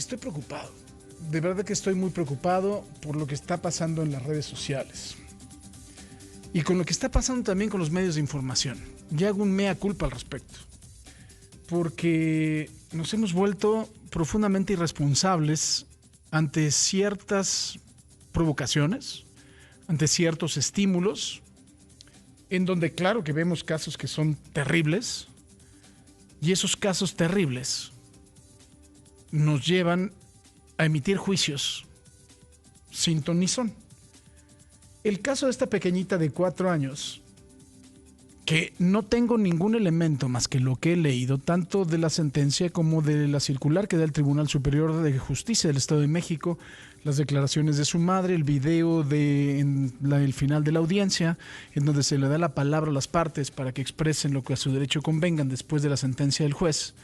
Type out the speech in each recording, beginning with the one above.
Estoy preocupado. De verdad que estoy muy preocupado por lo que está pasando en las redes sociales. Y con lo que está pasando también con los medios de información. Y hago un mea culpa al respecto. Porque nos hemos vuelto profundamente irresponsables ante ciertas provocaciones, ante ciertos estímulos, en donde claro que vemos casos que son terribles, y esos casos terribles nos llevan a emitir juicios sin ton ni son. El caso de esta pequeñita de 4 años, que no tengo ningún elemento más que lo que he leído, tanto de la sentencia como de la circular que da el Tribunal Superior de Justicia del Estado de México, las declaraciones de su madre, el video el final de la audiencia, en donde se le da la palabra a las partes para que expresen lo que a su derecho convengan después de la sentencia del juez.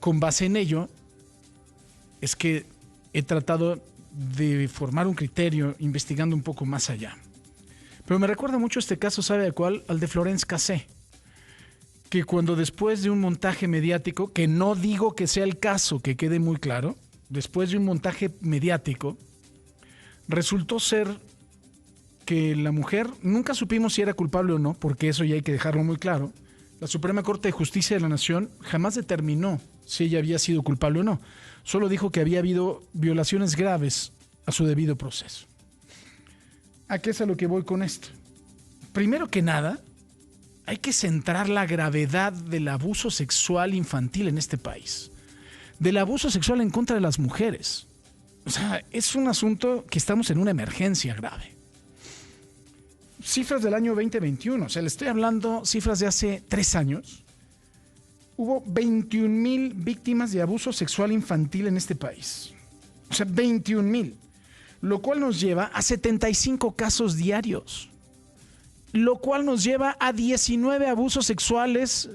Con base en ello, es que he tratado de formar un criterio investigando un poco más allá. Pero me recuerda mucho este caso, ¿sabe a cuál? Al de Florence Cassé, que cuando después de un montaje mediático, que no digo que sea el caso, que quede muy claro, después de un montaje mediático, resultó ser que la mujer, nunca supimos si era culpable o no, porque eso ya hay que dejarlo muy claro. La Suprema Corte de Justicia de la Nación jamás determinó si ella había sido culpable o no. Solo dijo que había habido violaciones graves a su debido proceso. ¿A qué es a lo que voy con esto? Primero que nada, hay que centrar la gravedad del abuso sexual infantil en este país. Del abuso sexual en contra de las mujeres. O sea, es un asunto que estamos en una emergencia grave. Cifras del año 2021, o sea, le estoy hablando cifras de hace 3 años. Hubo 21,000 víctimas de abuso sexual infantil en este país. O sea, 21,000. Lo cual nos lleva a 75 casos diarios. Lo cual nos lleva a 19 abusos sexuales,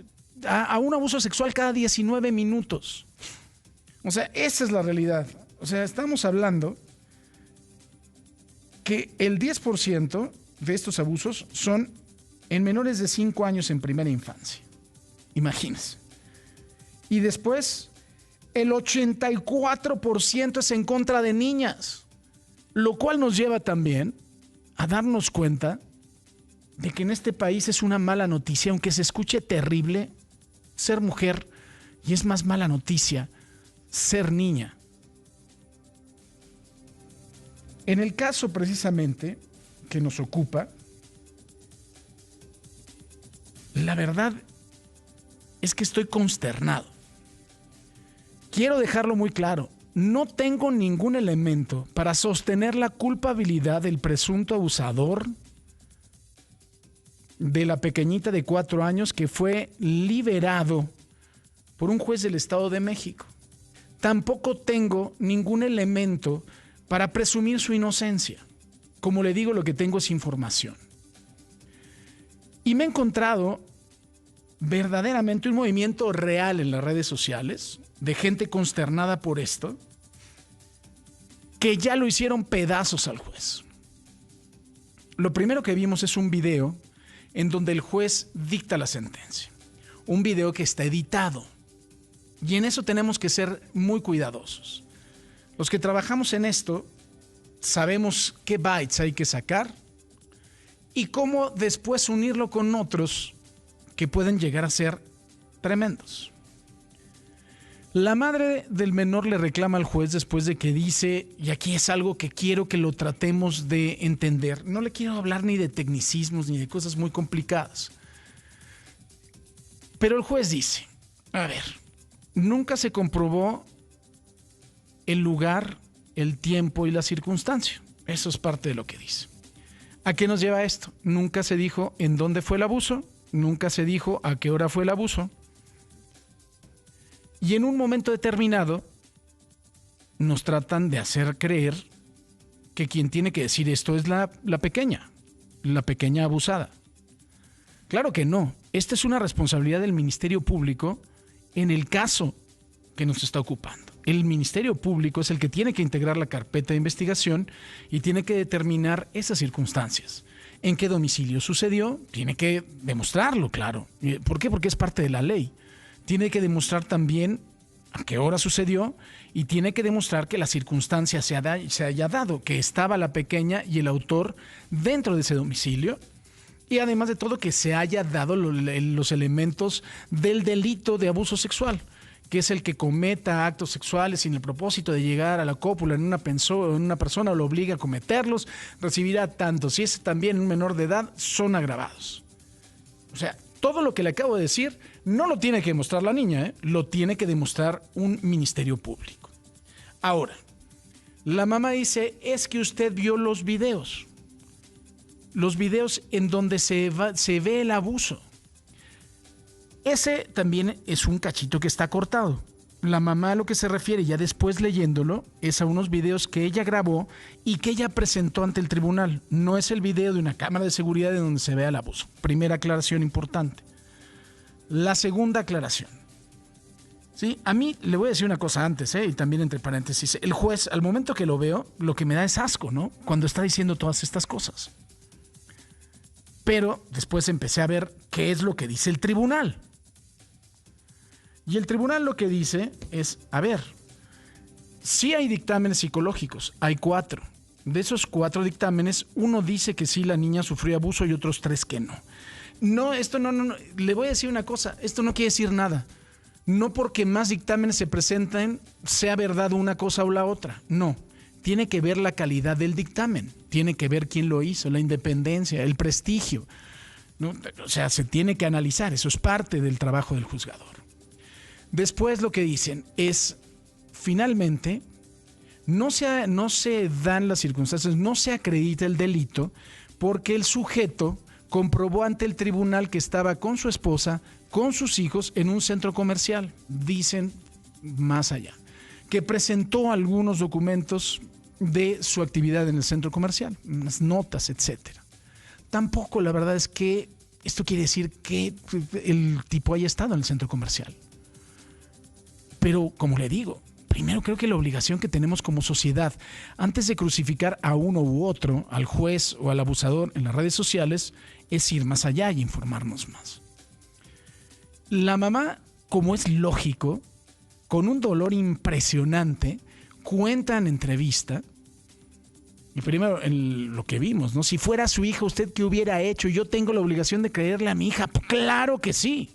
a un abuso sexual cada 19 minutos. O sea, esa es la realidad. O sea, estamos hablando que el 10% de estos abusos son en menores de 5 años en primera infancia. Imagínense. Y después, el 84% es en contra de niñas. Lo cual nos lleva también a darnos cuenta de que en este país es una mala noticia, aunque se escuche terrible, ser mujer, y es más mala noticia ser niña. En el caso precisamente que nos ocupa, la verdad es que estoy consternado. Quiero dejarlo muy claro. No tengo ningún elemento para sostener la culpabilidad del presunto abusador de la pequeñita de 4 años que fue liberado por un juez del Estado de México. Tampoco tengo ningún elemento para presumir su inocencia. Como le digo, lo que tengo es información. Y me he encontrado verdaderamente un movimiento real en las redes sociales de gente consternada por esto, que ya lo hicieron pedazos al juez. Lo primero que vimos es un video en donde el juez dicta la sentencia. Un video que está editado. Y en eso tenemos que ser muy cuidadosos. Los que trabajamos en esto sabemos qué bytes hay que sacar y cómo después unirlo con otros que pueden llegar a ser tremendos. La madre del menor le reclama al juez después de que dice, y aquí es algo que quiero que lo tratemos de entender, no le quiero hablar ni de tecnicismos ni de cosas muy complicadas, pero el juez dice, a ver, nunca se comprobó el lugar, el tiempo y la circunstancia. Eso es parte de lo que dice. ¿A qué nos lleva esto? Nunca se dijo en dónde fue el abuso, nunca se dijo a qué hora fue el abuso. Y en un momento determinado nos tratan de hacer creer que quien tiene que decir esto es la pequeña abusada. Claro que no. Esta es una responsabilidad del Ministerio Público en el caso que nos está ocupando. El Ministerio Público es el que tiene que integrar la carpeta de investigación y tiene que determinar esas circunstancias. ¿En qué domicilio sucedió? Tiene que demostrarlo, claro. ¿Por qué? Porque es parte de la ley. Tiene que demostrar también a qué hora sucedió y tiene que demostrar que la circunstancia se haya dado, que estaba la pequeña y el autor dentro de ese domicilio. Y además de todo, que se haya dado los elementos del delito de abuso sexual, que es el que cometa actos sexuales sin el propósito de llegar a la cópula en una persona o lo obliga a cometerlos, recibirá tanto. Si es también un menor de edad, son agravados. O sea, todo lo que le acabo de decir no lo tiene que demostrar la niña, lo tiene que demostrar un ministerio público. Ahora, la mamá dice, es que usted vio los videos en donde se ve el abuso. Ese también es un cachito que está cortado. La mamá a lo que se refiere, ya después leyéndolo, es a unos videos que ella grabó y que ella presentó ante el tribunal. No es el video de una cámara de seguridad en donde se vea el abuso. Primera aclaración importante. La segunda aclaración. Sí, a mí le voy a decir una cosa antes, y también entre paréntesis. El juez, al momento que lo veo, lo que me da es asco, ¿no? Cuando está diciendo todas estas cosas. Pero después empecé a ver qué es lo que dice el tribunal. Y el tribunal lo que dice es, a ver, sí hay dictámenes psicológicos, hay 4. De esos 4 dictámenes, uno dice que sí la niña sufrió abuso y otros 3 que no. No, esto no, le voy a decir una cosa, esto no quiere decir nada. No porque más dictámenes se presenten, sea verdad una cosa o la otra, no. Tiene que ver la calidad del dictamen, tiene que ver quién lo hizo, la independencia, el prestigio, ¿no? O sea, se tiene que analizar, eso es parte del trabajo del juzgador. Después lo que dicen es, finalmente, no se dan las circunstancias, no se acredita el delito porque el sujeto comprobó ante el tribunal que estaba con su esposa, con sus hijos en un centro comercial, dicen más allá, que presentó algunos documentos de su actividad en el centro comercial, unas notas, etcétera. Tampoco la verdad es que esto quiere decir que el tipo haya estado en el centro comercial. Pero, como le digo, primero creo que la obligación que tenemos como sociedad, antes de crucificar a uno u otro, al juez o al abusador en las redes sociales, es ir más allá y informarnos más. La mamá, como es lógico, con un dolor impresionante, cuenta en entrevista, y primero lo que vimos, ¿no? Si fuera su hija, ¿usted qué hubiera hecho? Yo tengo la obligación de creerle a mi hija. Pues claro que sí.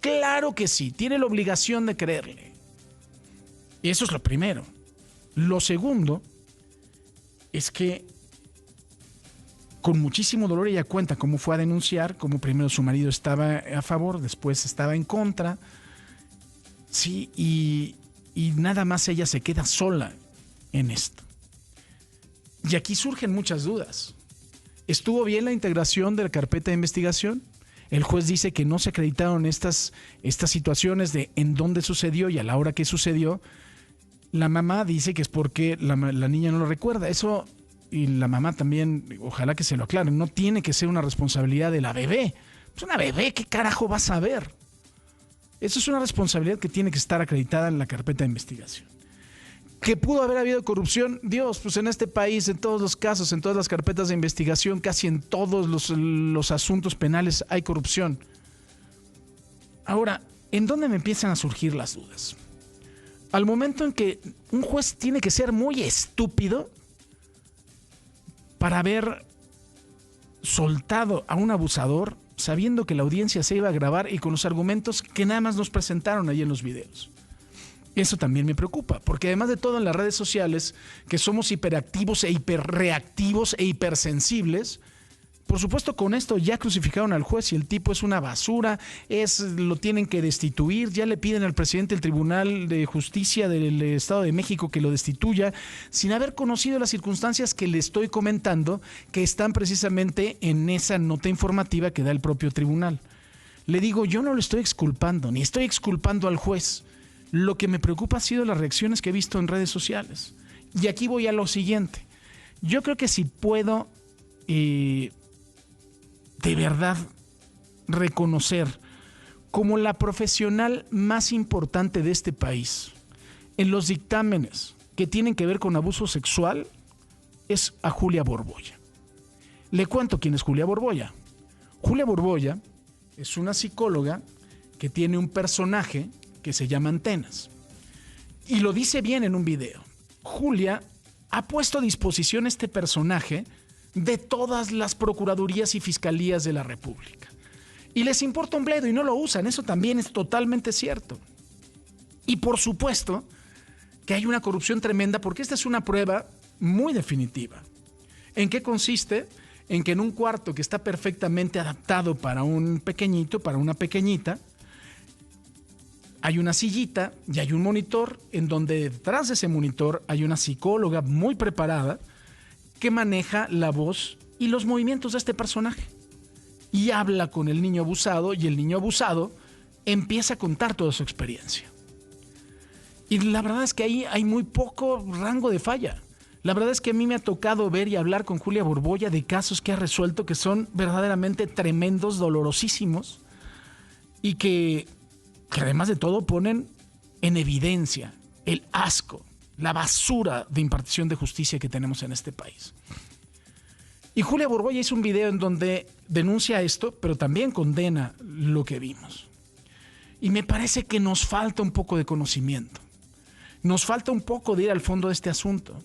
Claro que sí, tiene la obligación de creerle. Y eso es lo primero. Lo segundo es que con muchísimo dolor ella cuenta cómo fue a denunciar, cómo primero su marido estaba a favor, después estaba en contra. Sí, y nada más ella se queda sola en esto. Y aquí surgen muchas dudas. ¿Estuvo bien la integración de la carpeta de investigación? El juez dice que no se acreditaron estas situaciones de en dónde sucedió y a la hora que sucedió. La mamá dice que es porque la niña no lo recuerda. Eso, y la mamá también, ojalá que se lo aclaren, no tiene que ser una responsabilidad de la bebé. Pues una bebé, ¿qué carajo va a saber? Eso es una responsabilidad que tiene que estar acreditada en la carpeta de investigación. ¿Que pudo haber habido corrupción? Dios, pues en este país, en todos los casos, en todas las carpetas de investigación, casi en todos los asuntos penales hay corrupción. Ahora, ¿en dónde me empiezan a surgir las dudas? Al momento en que un juez tiene que ser muy estúpido para haber soltado a un abusador sabiendo que la audiencia se iba a grabar y con los argumentos que nada más nos presentaron ahí en los videos. Eso también me preocupa, porque además de todo en las redes sociales, que somos hiperactivos e hiperreactivos e hipersensibles, por supuesto con esto ya crucificaron al juez y el tipo es una basura, lo tienen que destituir, ya le piden al presidente del Tribunal de Justicia del Estado de México que lo destituya, sin haber conocido las circunstancias que le estoy comentando, que están precisamente en esa nota informativa que da el propio tribunal. Le digo, yo no lo estoy exculpando, ni estoy exculpando al juez. Lo que me preocupa ha sido las reacciones que he visto en redes sociales. Y aquí voy a lo siguiente. Yo creo que si puedo de verdad reconocer como la profesional más importante de este país en los dictámenes que tienen que ver con abuso sexual, es a Julia Borbolla. Le cuento quién es Julia Borbolla. Julia Borbolla es una psicóloga que tiene un personaje que se llama Antenas. y lo dice bien en un video, Julia ha puesto a disposición este personaje de todas las procuradurías y fiscalías de la República. Y les importa un bledo y no lo usan, eso también es totalmente cierto. Y por supuesto que hay una corrupción tremenda, porque esta es una prueba muy definitiva. ¿En qué consiste? En que en un cuarto que está perfectamente adaptado para un pequeñito, para una pequeñita, hay una sillita y hay un monitor en donde detrás de ese monitor hay una psicóloga muy preparada que maneja la voz y los movimientos de este personaje. Y habla con el niño abusado y el niño abusado empieza a contar toda su experiencia. Y la verdad es que ahí hay muy poco rango de falla. La verdad es que a mí me ha tocado ver y hablar con Julia Borbolla de casos que ha resuelto que son verdaderamente tremendos, dolorosísimos y que además de todo ponen en evidencia el asco, la basura de impartición de justicia que tenemos en este país. Y Julia Borbolla hizo un video en donde denuncia esto, pero también condena lo que vimos. Y me parece que nos falta un poco de conocimiento. Nos falta un poco de ir al fondo de este asunto.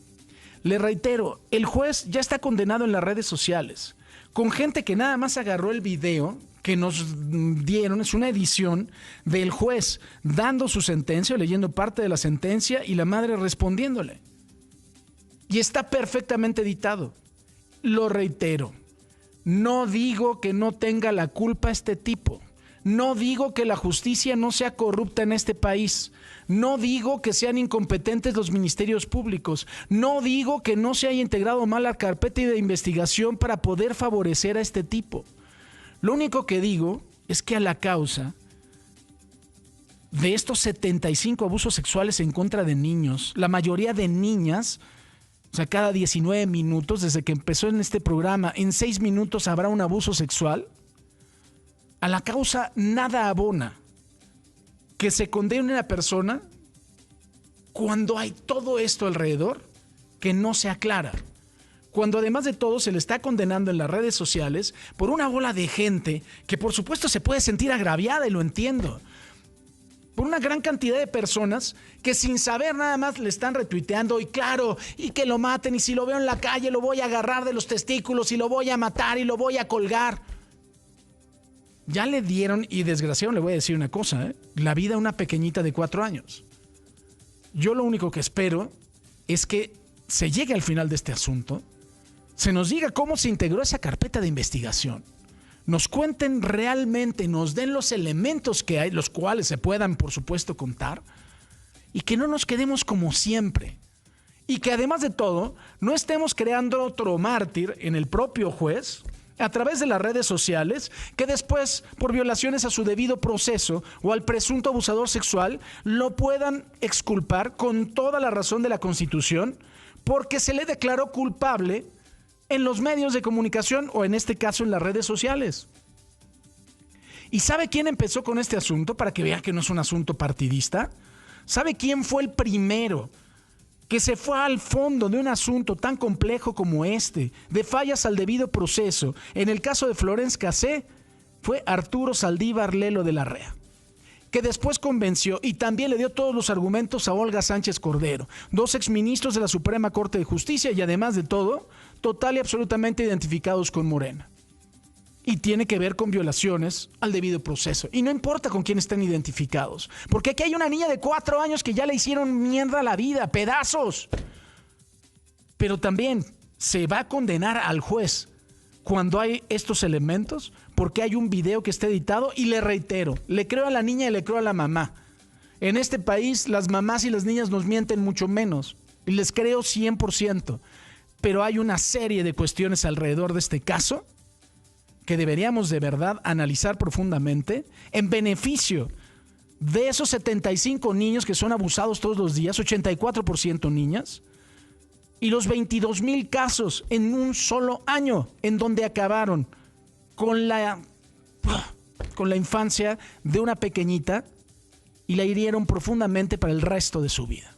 Le reitero, el juez ya está condenado en las redes sociales, con gente que nada más agarró el video que nos dieron, es una edición del juez dando su sentencia, leyendo parte de la sentencia y la madre respondiéndole. Y está perfectamente editado. Lo reitero, no digo que no tenga la culpa este tipo. No digo que la justicia no sea corrupta en este país. No digo que sean incompetentes los ministerios públicos. No digo que no se haya integrado mal la carpeta de investigación para poder favorecer a este tipo. Lo único que digo es que a la causa de estos 75 abusos sexuales en contra de niños, la mayoría de niñas, o sea, cada 19 minutos, desde que empezó en este programa, en 6 minutos habrá un abuso sexual. A la causa nada abona que se condene a una persona cuando hay todo esto alrededor que no se aclara. Cuando además de todo se le está condenando en las redes sociales por una bola de gente que por supuesto se puede sentir agraviada, y lo entiendo, por una gran cantidad de personas que sin saber nada más le están retuiteando y claro, y que lo maten, y si lo veo en la calle lo voy a agarrar de los testículos y lo voy a matar y lo voy a colgar. Ya le dieron, y desgraciado le voy a decir una cosa, la vida a una pequeñita de 4 años. Yo lo único que espero es que se llegue al final de este asunto, se nos diga cómo se integró esa carpeta de investigación, nos cuenten realmente, nos den los elementos que hay, los cuales se puedan, por supuesto, contar, y que no nos quedemos como siempre. Y que además de todo, no estemos creando otro mártir en el propio juez, a través de las redes sociales, que después, por violaciones a su debido proceso o al presunto abusador sexual, lo puedan exculpar con toda la razón de la Constitución, porque se le declaró culpable en los medios de comunicación o en este caso en las redes sociales. ¿Y sabe quién empezó con este asunto? Para que vean que no es un asunto partidista. ¿Sabe quién fue el primero que se fue al fondo de un asunto tan complejo como este, de fallas al debido proceso? En el caso de Florence Cassé, fue Arturo Saldívar Lelo de la Rea, que después convenció y también le dio todos los argumentos a Olga Sánchez Cordero, 2 exministros de la Suprema Corte de Justicia y además de todo, total y absolutamente identificados con Morena. Y tiene que ver con violaciones al debido proceso. Y no importa con quién estén identificados. Porque aquí hay una niña de 4 años que ya le hicieron mierda a la vida, pedazos. Pero también se va a condenar al juez cuando hay estos elementos, porque hay un video que está editado. Y le reitero, le creo a la niña y le creo a la mamá. En este país las mamás y las niñas nos mienten mucho menos. Y les creo 100%. Pero hay una serie de cuestiones alrededor de este caso que deberíamos de verdad analizar profundamente en beneficio de esos 75 niños que son abusados todos los días, 84% niñas, y los 22,000 casos en un solo año en donde acabaron con la infancia de una pequeñita y la hirieron profundamente para el resto de su vida.